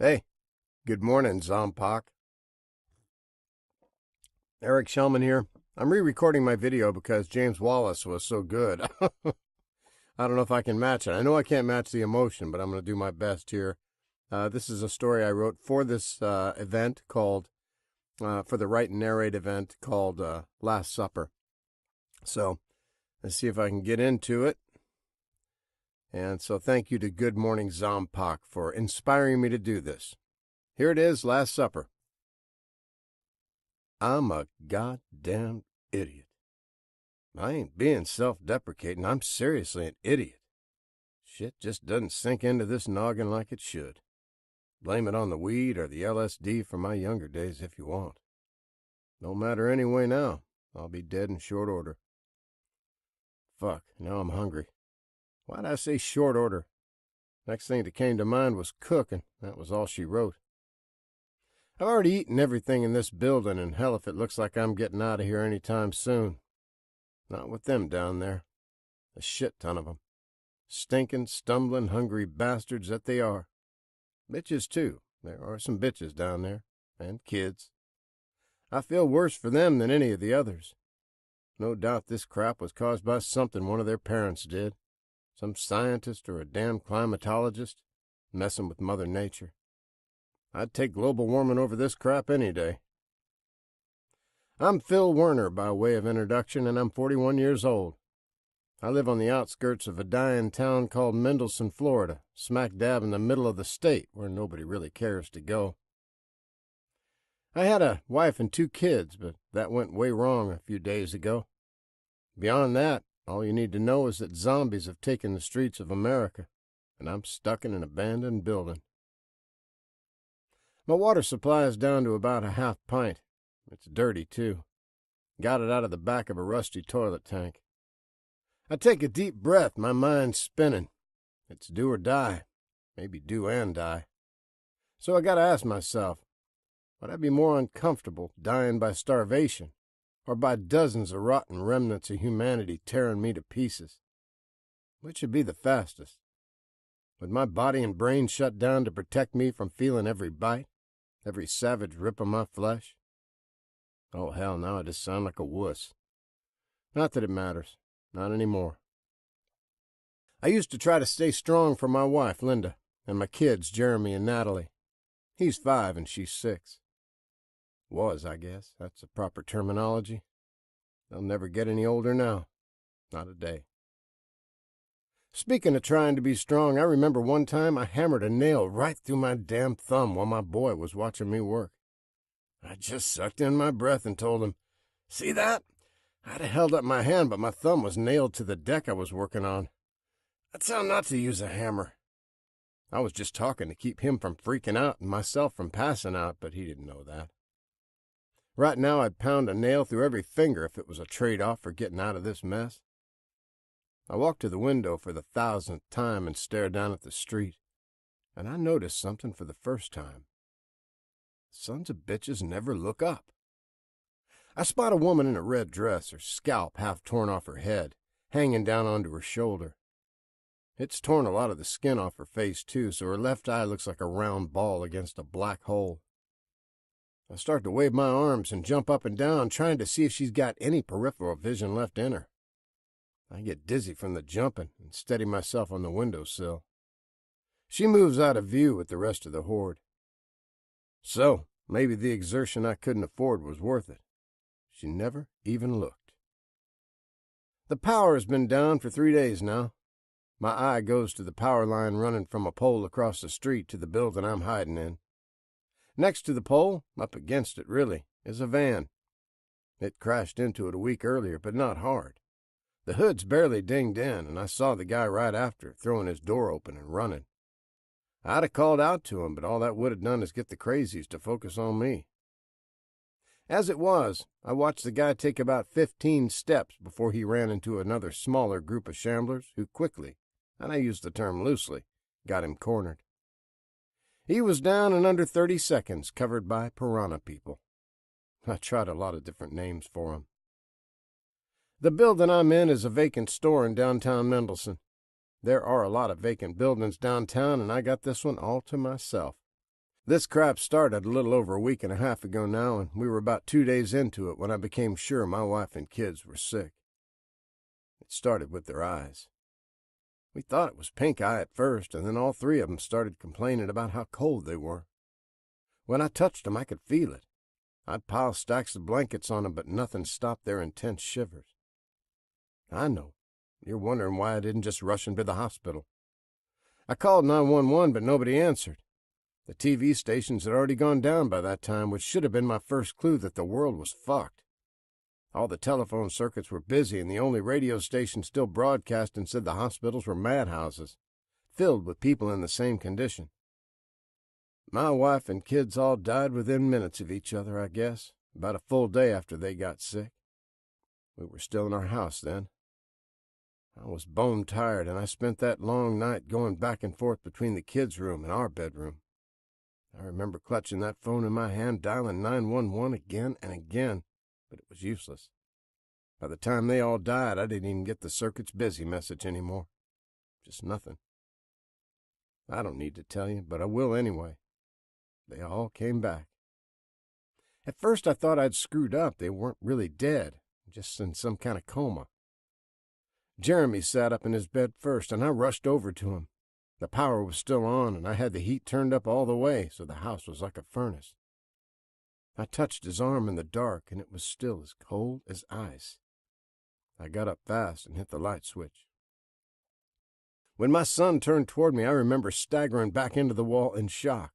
Hey, good morning, Zompoc. A Shelman here. I'm re-recording my video because James Wallace was so good. I don't know if I can match it. I know I can't match the emotion, but I'm going to do my best here. This is a story I wrote for this event called, for the Write and Narrate event called Last Supper. So, let's see if I can get into it. And so thank you to Good Morning Zompoc for inspiring me to do this. Here it is, Last Supper. I'm a goddamn idiot. I ain't being self-deprecating. I'm seriously an idiot. Shit just doesn't sink into this noggin like it should. Blame it on the weed or the LSD from my younger days if you want. Don't matter anyway now. I'll be dead in short order. Fuck, now I'm hungry. Why'd I say short order? Next thing that came to mind was cook, and that was all she wrote. I've already eaten everything in this building, and hell if it looks like I'm getting out of here any time soon. Not with them down there. A shit ton of them. Stinking, stumbling, hungry bastards that they are. Bitches, too. There are some bitches down there. And kids. I feel worse for them than any of the others. No doubt this crap was caused by something one of their parents did. Some scientist or a damn climatologist messing with Mother Nature. I'd take global warming over this crap any day. I'm Phil Werner by way of introduction, and I'm 41 years old. I live on the outskirts of a dying town called Mendelssohn, Florida, smack dab in the middle of the state where nobody really cares to go. I had a wife and 2 kids, but that went way wrong a few days ago. Beyond that, all you need to know is that zombies have taken the streets of America, and I'm stuck in an abandoned building. My water supply is down to about a half pint. It's dirty, too. Got it out of the back of a rusty toilet tank. I take a deep breath, my mind's spinning. It's do or die. Maybe do and die. So I gotta ask myself, would I be more uncomfortable dying by starvation, or by dozens of rotten remnants of humanity tearing me to pieces? Which would be the fastest? Would my body and brain shut down to protect me from feeling every bite? Every savage rip of my flesh? Oh, hell, now I just sound like a wuss. Not that it matters. Not anymore. I used to try to stay strong for my wife, Linda, and my kids, Jeremy and Natalie. He's 5 and she's 6. Was, I guess. That's the proper terminology. They'll never get any older now. Not a day. Speaking of trying to be strong, I remember one time I hammered a nail right through my damn thumb while my boy was watching me work. I just sucked in my breath and told him, "See that? I'd have held up my hand, but my thumb was nailed to the deck I was working on. That's how not to use a hammer." I was just talking to keep him from freaking out and myself from passing out, but he didn't know that. Right now I'd pound a nail through every finger if it was a trade-off for getting out of this mess. I walked to the window for the 1000th time and stared down at the street, and I noticed something for the first time. Sons of bitches never look up. I spot a woman in a red dress, her scalp half torn off her head, hanging down onto her shoulder. It's torn a lot of the skin off her face, too, so her left eye looks like a round ball against a black hole. I start to wave my arms and jump up and down, trying to see if she's got any peripheral vision left in her. I get dizzy from the jumping and steady myself on the windowsill. She moves out of view with the rest of the horde. So, maybe the exertion I couldn't afford was worth it. She never even looked. The power has been down for 3 days now. My eye goes to the power line running from a pole across the street to the building I'm hiding in. Next to the pole, up against it really, is a van. It crashed into it a week earlier, but not hard. The hood's barely dinged in, and I saw the guy right after, throwing his door open and running. I'd have called out to him, but all that would have done is get the crazies to focus on me. As it was, I watched the guy take about 15 steps before he ran into another smaller group of shamblers who quickly, and I use the term loosely, got him cornered. He was down in under 30 seconds, covered by piranha people. I tried a lot of different names for him. The building I'm in is a vacant store in downtown Mendelssohn. There are a lot of vacant buildings downtown, and I got this one all to myself. This crap started a little over a week and a half ago now, and we were about 2 days into it when I became sure my wife and kids were sick. It started with their eyes. We thought it was pink eye at first, and then all three of them started complaining about how cold they were. When I touched them, I could feel it. I'd pile stacks of blankets on them, but nothing stopped their intense shivers. I know. You're wondering why I didn't just rush into the hospital. I called 911, but nobody answered. The TV stations had already gone down by that time, which should have been my first clue that the world was fucked. All the telephone circuits were busy, and the only radio station still broadcasting said the hospitals were madhouses, filled with people in the same condition. My wife and kids all died within minutes of each other, I guess, about a full day after they got sick. We were still in our house then. I was bone tired, and I spent that long night going back and forth between the kids' room and our bedroom. I remember clutching that phone in my hand, dialing 911 again and again, but it was useless. By the time they all died, I didn't even get the circuit's busy message anymore. Just nothing. I don't need to tell you, but I will anyway. They all came back. At first I thought I'd screwed up. They weren't really dead, just in some kind of coma. Jeremy sat up in his bed first, and I rushed over to him. The power was still on, and I had the heat turned up all the way, so the house was like a furnace. I touched his arm in the dark, and it was still as cold as ice. I got up fast and hit the light switch. When my son turned toward me, I remember staggering back into the wall in shock.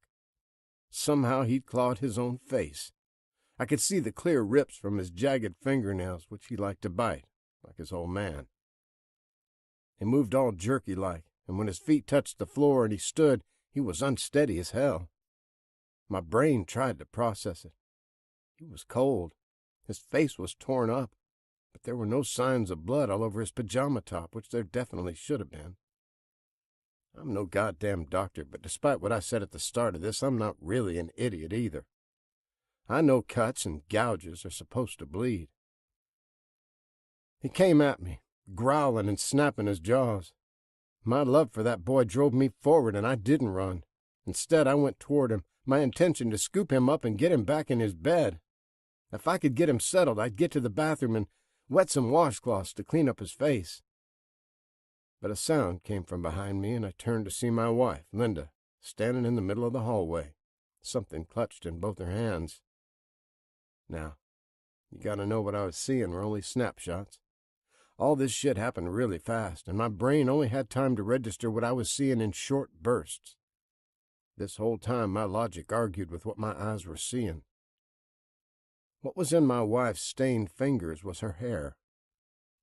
Somehow he'd clawed his own face. I could see the clear rips from his jagged fingernails, which he liked to bite, like his old man. He moved all jerky-like, and when his feet touched the floor and he stood, he was unsteady as hell. My brain tried to process it. He was cold. His face was torn up, but there were no signs of blood all over his pajama top, which there definitely should have been. I'm no goddamn doctor, but despite what I said at the start of this, I'm not really an idiot either. I know cuts and gouges are supposed to bleed. He came at me, growling and snapping his jaws. My love for that boy drove me forward, and I didn't run. Instead, I went toward him, my intention to scoop him up and get him back in his bed. If I could get him settled, I'd get to the bathroom and wet some washcloths to clean up his face. But a sound came from behind me, and I turned to see my wife, Linda, standing in the middle of the hallway, something clutched in both her hands. Now, you gotta know what I was seeing were only snapshots. All this shit happened really fast, and my brain only had time to register what I was seeing in short bursts. This whole time, my logic argued with what my eyes were seeing. What was in my wife's stained fingers was her hair.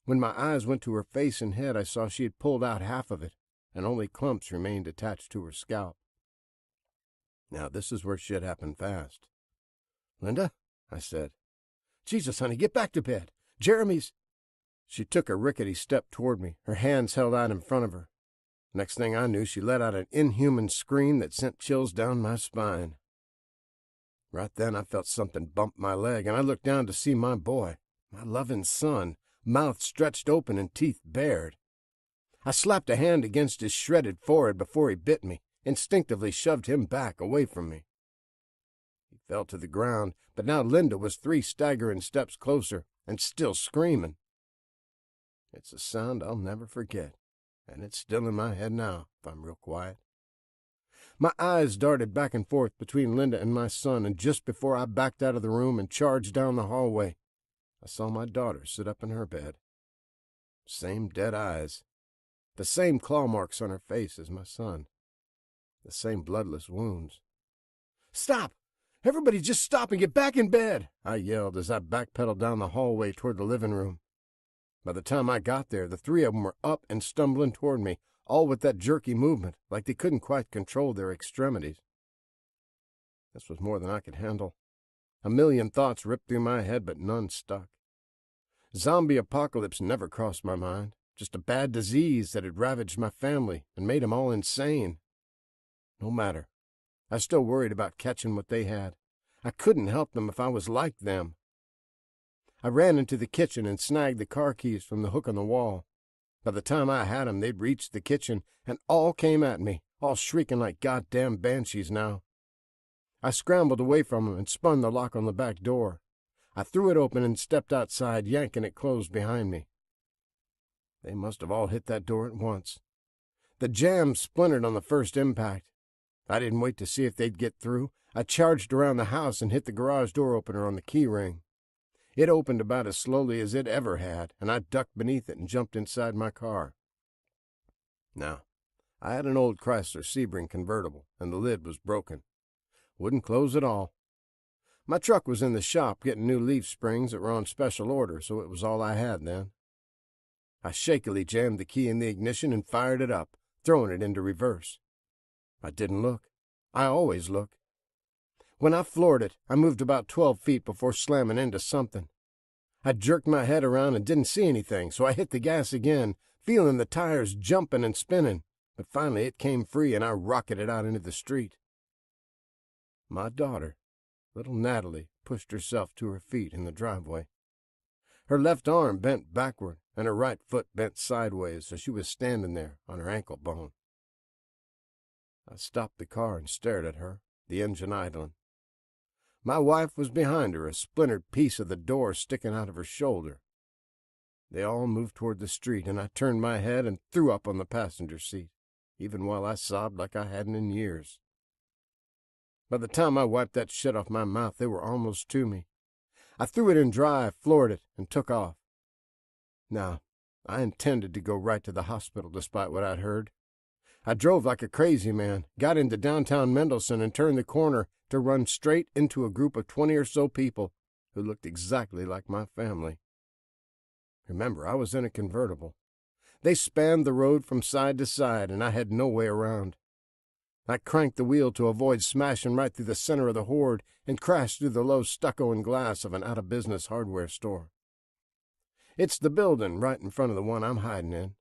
When my eyes went to her face and head, I saw she had pulled out half of it, and only clumps remained attached to her scalp. Now, this is where shit happened fast. "Linda," I said. "Jesus, honey, get back to bed. Jeremy's—" She took a rickety step toward me, her hands held out in front of her. Next thing I knew, she let out an inhuman scream that sent chills down my spine. Right then, I felt something bump my leg, and I looked down to see my boy, my loving son, mouth stretched open and teeth bared. I slapped a hand against his shredded forehead before he bit me, instinctively shoved him back, away from me. He fell to the ground, but now Linda was 3 staggering steps closer, and still screaming. It's a sound I'll never forget, and it's still in my head now, if I'm real quiet. My eyes darted back and forth between Linda and my son, and just before I backed out of the room and charged down the hallway, I saw my daughter sit up in her bed. Same dead eyes. The same claw marks on her face as my son. The same bloodless wounds. "Stop! Everybody just stop and get back in bed!" I yelled as I backpedaled down the hallway toward the living room. By the time I got there, the 3 of them were up and stumbling toward me, all with that jerky movement, like they couldn't quite control their extremities. This was more than I could handle. A million thoughts ripped through my head, but none stuck. Zombie apocalypse never crossed my mind, just a bad disease that had ravaged my family and made them all insane. No matter. I still worried about catching what they had. I couldn't help them if I was like them. I ran into the kitchen and snagged the car keys from the hook on the wall. By the time I had them, they'd reached the kitchen and all came at me, all shrieking like goddamn banshees now. I scrambled away from him and spun the lock on the back door. I threw it open and stepped outside, yanking it closed behind me. They must have all hit that door at once. The jamb splintered on the first impact. I didn't wait to see if they'd get through. I charged around the house and hit the garage door opener on the key ring. It opened about as slowly as it ever had, and I ducked beneath it and jumped inside my car. Now, I had an old Chrysler Sebring convertible, and the lid was broken. Wouldn't close at all. My truck was in the shop getting new leaf springs that were on special order, so it was all I had then. I shakily jammed the key in the ignition and fired it up, throwing it into reverse. I didn't look. I always look. When I floored it, I moved about 12 feet before slamming into something. I jerked my head around and didn't see anything, so I hit the gas again, feeling the tires jumping and spinning, but finally it came free and I rocketed out into the street. My daughter, little Natalie, pushed herself to her feet in the driveway. Her left arm bent backward and her right foot bent sideways as she was standing there on her ankle bone. I stopped the car and stared at her, the engine idling. My wife was behind her, a splintered piece of the door sticking out of her shoulder. They all moved toward the street, and I turned my head and threw up on the passenger seat, even while I sobbed like I hadn't in years. By the time I wiped that shit off my mouth, they were almost to me. I threw it in drive, floored it, and took off. Now, I intended to go right to the hospital despite what I'd heard. I drove like a crazy man, got into downtown Mendelssohn, and turned the corner to run straight into a group of 20 or so people who looked exactly like my family. Remember, I was in a convertible. They spanned the road from side to side, and I had no way around. I cranked the wheel to avoid smashing right through the center of the horde and crashed through the low stucco and glass of an out-of-business hardware store. It's the building right in front of the one I'm hiding in.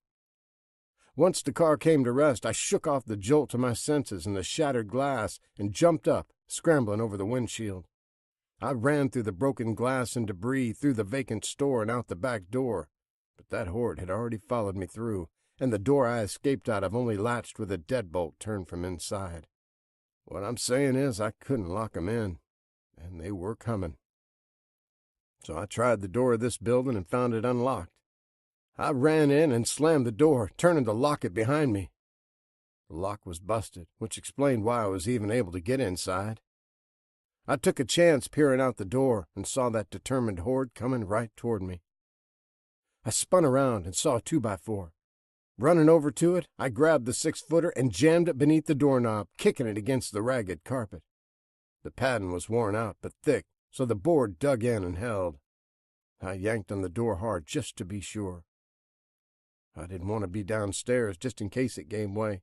Once the car came to rest, I shook off the jolt to my senses and the shattered glass and jumped up, scrambling over the windshield. I ran through the broken glass and debris, through the vacant store and out the back door, but that horde had already followed me through, and the door I escaped out of only latched with a deadbolt turned from inside. What I'm saying is I couldn't lock 'em in, and they were coming. So I tried the door of this building and found it unlocked. I ran in and slammed the door, turning to lock it behind me. The lock was busted, which explained why I was even able to get inside. I took a chance peering out the door and saw that determined horde coming right toward me. I spun around and saw a 2x4. Running over to it, I grabbed the 6-footer and jammed it beneath the doorknob, kicking it against the ragged carpet. The padding was worn out but thick, so the board dug in and held. I yanked on the door hard just to be sure. I didn't want to be downstairs just in case it gave way.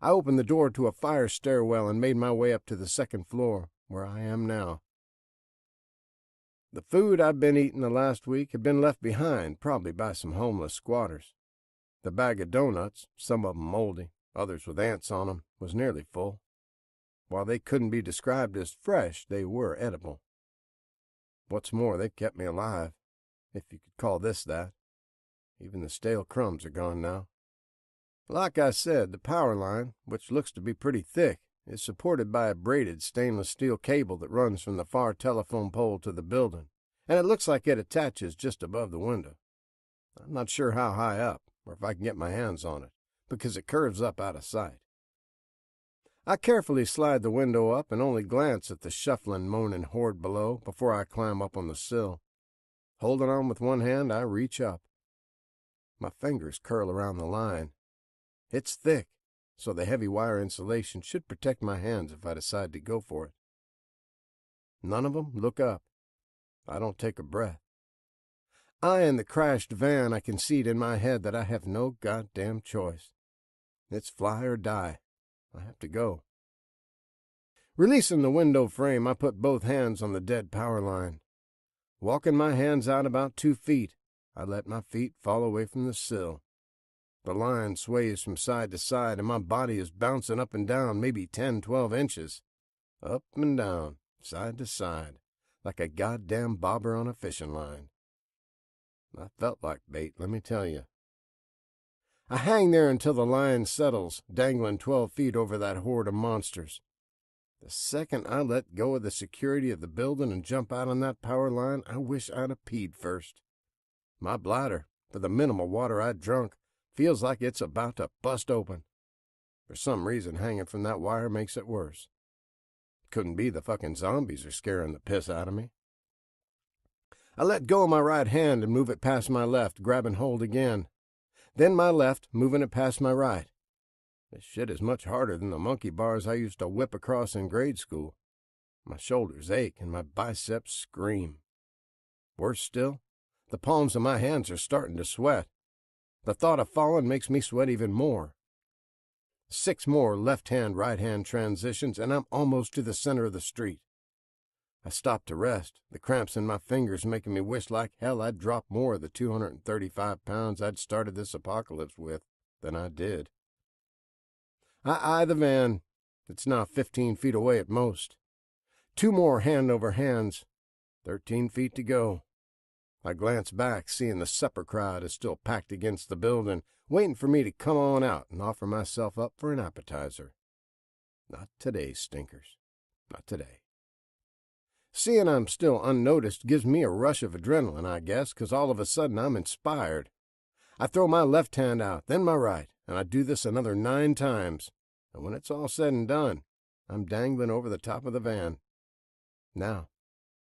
I opened the door to a fire stairwell and made my way up to the second floor, where I am now. The food I'd been eating the last week had been left behind, probably by some homeless squatters. The bag of donuts, some of 'em moldy, others with ants on 'em, was nearly full. While they couldn't be described as fresh, they were edible. What's more, they've kept me alive, if you could call this that. Even the stale crumbs are gone now. Like I said, the power line, which looks to be pretty thick, is supported by a braided stainless steel cable that runs from the far telephone pole to the building, and it looks like it attaches just above the window. I'm not sure how high up, or if I can get my hands on it, because it curves up out of sight. I carefully slide the window up and only glance at the shuffling, moaning horde below before I climb up on the sill. Holding on with one hand, I reach up. My fingers curl around the line. It's thick, so the heavy wire insulation should protect my hands if I decide to go for it. None of 'em look up. I don't take a breath. Eyeing the crashed van, I concede in my head that I have no goddamn choice. It's fly or die. I have to go. Releasing the window frame, I put both hands on the dead power line. Walking my hands out about 2 feet, I let my feet fall away from the sill. The line sways from side to side, and my body is bouncing up and down maybe 10, 12 inches. Up and down, side to side, like a goddamn bobber on a fishing line. I felt like bait, let me tell you. I hang there until the line settles, dangling 12 feet over that horde of monsters. The second I let go of the security of the building and jump out on that power line, I wish I'd have peed first. My bladder, for the minimal water I'd drunk, feels like it's about to bust open. For some reason, hanging from that wire makes it worse. Couldn't be the fucking zombies are scaring the piss out of me. I let go of my right hand and move it past my left, grabbing hold again. Then my left, moving it past my right. This shit is much harder than the monkey bars I used to whip across in grade school. My shoulders ache and my biceps scream. Worse still, the palms of my hands are starting to sweat. The thought of falling makes me sweat even more. 6 more left-hand, right-hand transitions, and I'm almost to the center of the street. I stop to rest, the cramps in my fingers making me wish like hell I'd dropped more of the 235 pounds I'd started this apocalypse with than I did. I eye the van. It's now 15 feet away at most. 2 more hand over hands. 13 feet to go. I glance back, seeing the supper crowd is still packed against the building, waiting for me to come on out and offer myself up for an appetizer. Not today, stinkers. Not today. Seeing I'm still unnoticed gives me a rush of adrenaline, I guess, 'cause all of a sudden I'm inspired. I throw my left hand out, then my right, and I do this another 9 times. And when it's all said and done, I'm dangling over the top of the van. Now,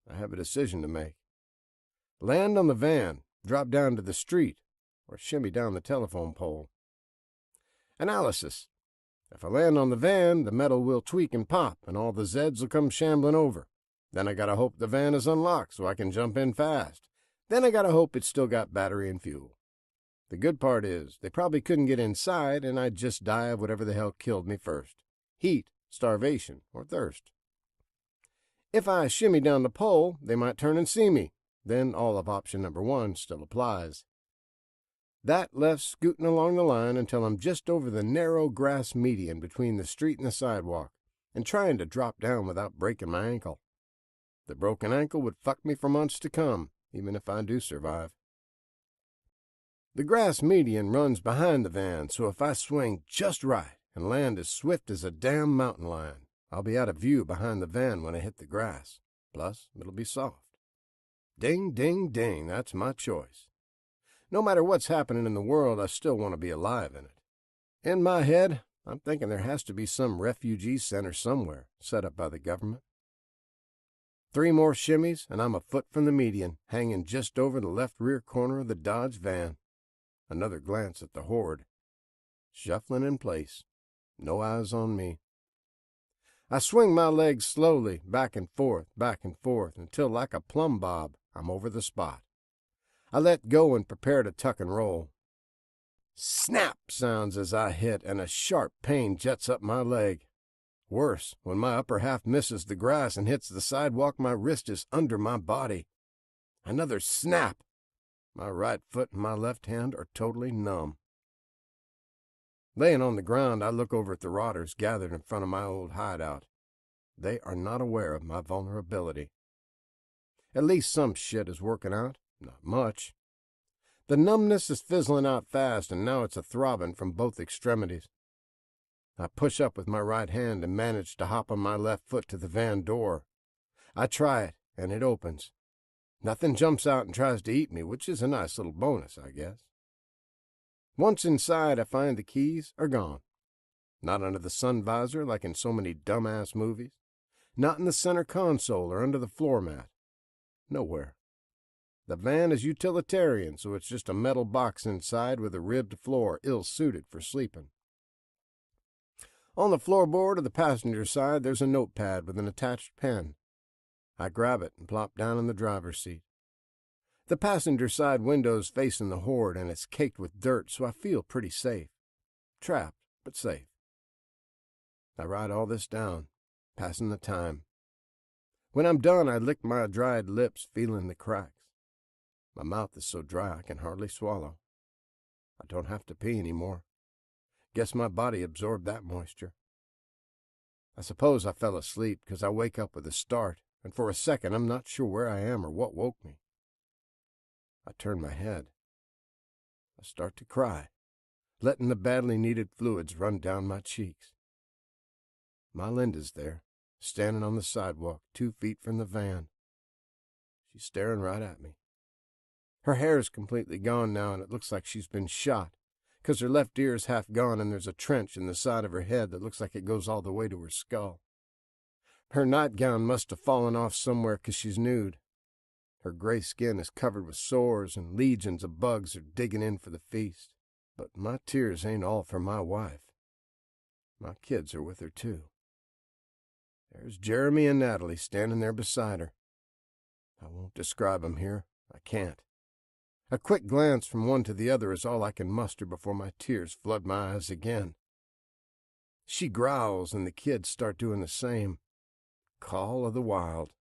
I have a decision to make. Land on the van, drop down to the street, or shimmy down the telephone pole. Analysis. If I land on the van, the metal will tweak and pop, and all the Zeds will come shambling over. Then I gotta hope the van is unlocked so I can jump in fast. Then I gotta hope it's still got battery and fuel. The good part is, they probably couldn't get inside, and I'd just die of whatever the hell killed me first. Heat, starvation, or thirst. If I shimmy down the pole, they might turn and see me. Then all of option number 1 still applies. That left scooting along the line until I'm just over the narrow grass median between the street and the sidewalk, and trying to drop down without breaking my ankle. The broken ankle would fuck me for months to come, even if I do survive. The grass median runs behind the van, so if I swing just right and land as swift as a damn mountain lion, I'll be out of view behind the van when I hit the grass. Plus, it'll be soft. Ding, ding, ding, that's my choice. No matter what's happening in the world, I still want to be alive in it. In my head, I'm thinking there has to be some refugee center somewhere set up by the government. 3 more shimmies, and I'm a foot from the median, hanging just over the left rear corner of the Dodge van. Another glance at the horde. Shuffling in place. No eyes on me. I swing my legs slowly, back and forth, until like a plumb bob, I'm over the spot. I let go and prepare to tuck and roll. Snap sounds as I hit, and a sharp pain jets up my leg. Worse, when my upper half misses the grass and hits the sidewalk, my wrist is under my body. Another snap. My right foot and my left hand are totally numb. Laying on the ground, I look over at the rotters gathered in front of my old hideout. They are not aware of my vulnerability. At least some shit is working out. Not much. The numbness is fizzling out fast, and now it's a throbbing from both extremities. I push up with my right hand and manage to hop on my left foot to the van door. I try it, and it opens. Nothing jumps out and tries to eat me, which is a nice little bonus, I guess. Once inside, I find the keys are gone. Not under the sun visor like in so many dumbass movies. Not in the center console or under the floor mat. Nowhere. The van is utilitarian, so it's just a metal box inside with a ribbed floor ill-suited for sleeping. On the floorboard of the passenger side, there's a notepad with an attached pen. I grab it and plop down in the driver's seat. The passenger side window's facing the horde, and it's caked with dirt, so I feel pretty safe. Trapped, but safe. I write all this down, passing the time. When I'm done, I lick my dried lips, feeling the cracks. My mouth is so dry I can hardly swallow. I don't have to pee anymore. Guess my body absorbed that moisture. I suppose I fell asleep, because I wake up with a start, and for a second I'm not sure where I am or what woke me. I turn my head. I start to cry, letting the badly needed fluids run down my cheeks. My Linda's there, standing on the sidewalk 2 feet from the van. She's staring right at me. Her hair's completely gone now, and it looks like she's been shot, 'cause her left ear's half gone and there's a trench in the side of her head that looks like it goes all the way to her skull. Her nightgown must have fallen off somewhere 'cause she's nude. Her gray skin is covered with sores, and legions of bugs are digging in for the feast. But my tears ain't all for my wife. My kids are with her, too. There's Jeremy and Natalie standing there beside her. I won't describe 'em here. I can't. A quick glance from one to the other is all I can muster before my tears flood my eyes again. She growls, and the kids start doing the same. Call of the wild.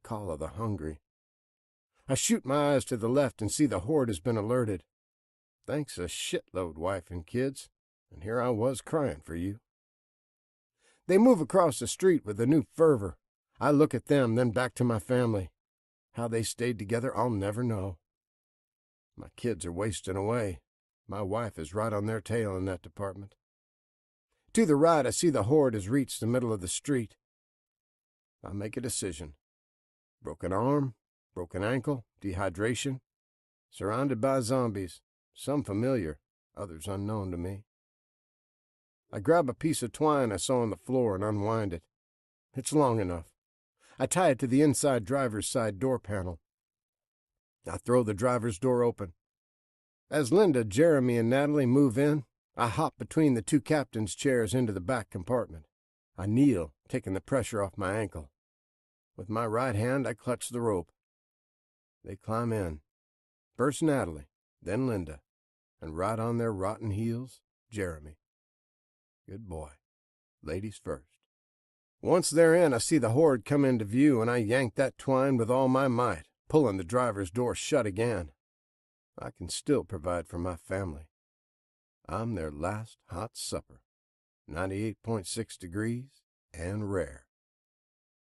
Call of the hungry. I shoot my eyes to the left and see the horde has been alerted. Thanks a shitload, wife and kids, and here I was crying for you. They move across the street with a new fervor. I look at them, then back to my family. How they stayed together, I'll never know. My kids are wasting away. My wife is right on their tail in that department. To the right, I see the horde has reached the middle of the street. I make a decision. Broken arm, broken ankle, dehydration, surrounded by zombies, some familiar, others unknown to me. I grab a piece of twine I saw on the floor and unwind it. It's long enough. I tie it to the inside driver's side door panel. I throw the driver's door open. As Linda, Jeremy, and Natalie move in, I hop between the two captains' chairs into the back compartment. I kneel, taking the pressure off my ankle. With my right hand, I clutch the rope. They climb in. First Natalie, then Linda, and right on their rotten heels, Jeremy. Good boy. Ladies first. Once they're in, I see the horde come into view, and I yank that twine with all my might, pulling the driver's door shut again. I can still provide for my family. I'm their last hot supper. 98.6 degrees and rare.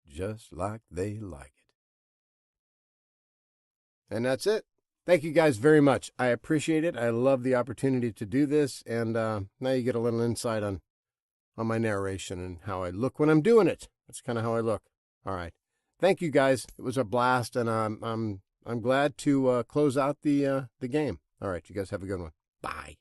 Just like they like it. And that's it. Thank you guys very much. I appreciate it. I love the opportunity to do this, and now you get a little insight on my narration and how I look when I'm doing it. That's kind of how I look. All right. Thank you guys. It was a blast, and I'm glad to close out the game. All right, you guys have a good one. Bye.